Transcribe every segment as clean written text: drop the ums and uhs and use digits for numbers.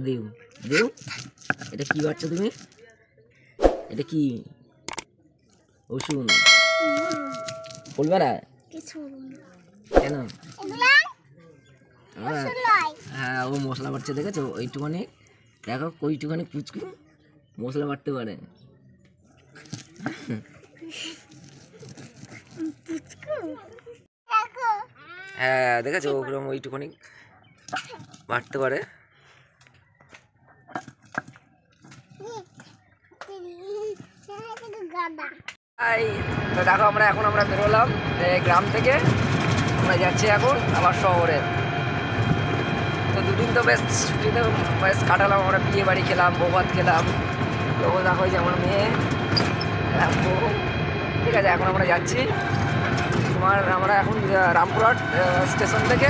দেউ দেউ, এটা কি বাচ্চা তুমি? এটা কি ওষুধ? বলবে না কেন? হ্যাঁ, ও মশলা বাড়ছে, দেখেছো? ওইটুখানি দেখো, ওইটুখানি পুচকু মশলা বাড়তে পারে। হ্যাঁ, দেখেছো? ওরকম ওইটুখানি বাড়তে পারে। তো দেখো, আমরা বেরোলাম গ্রাম থেকে, আমরা যাচ্ছি এখন আবার শহরে। তো দুদিন তো বেশ ছুটিতে বেশ কাটালাম, আমরা বিয়ে বাড়ি খেলাম, বৌভাত খেলাম। তো দেখো যে আমার মেয়ে, ঠিক আছে। এখন আমরা যাচ্ছি আমরা এখন রামপুরহাট স্টেশন থেকে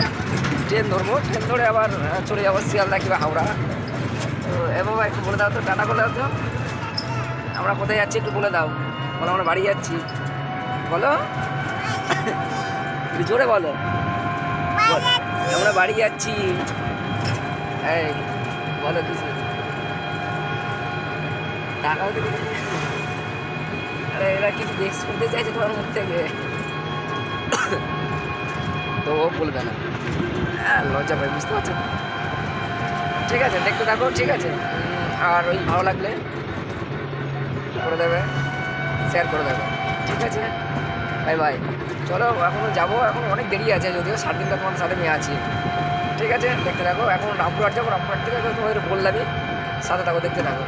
ট্রেন ধরবো, ট্রেন ধরে আবার চলে যাবো শিয়ালদা কিংবা হাওড়া। তো বাবা একটু বলে দাও তো, টাটা বলে দাও তো, আমরা কোথায় যাচ্ছি একটু বলে দাও। বলো আমরা বাড়ি যাচ্ছি, বলো একটু জোরে বলো। আমরা বাড়ি যাচ্ছি, এই বলো কিছু। টাকাও তো, আরে এরা কিছু দেখ শুনতে চাইছে তোমার মুখ থেকে, তো ও বলবে না, লজ্জা পাই, বুঝতে পারছো? ঠিক আছে, দেখতে থাকো, ঠিক আছে। আর ওই ভালো লাগলে করে দেবে, শেয়ার করে দেবে, ঠিক আছে? Bye bye. চলো, এখনও যাবো, এখন অনেক দেরি আছে, যদিও 7 দিনটা তোমার সাথে নিয়ে আছি। ঠিক আছে, দেখতে থাকো। এখন রামপুরহাট যাবো, রামপুরহাট থেকে তোমাদের বললামই, সাথে থাকো, দেখতে থাকো।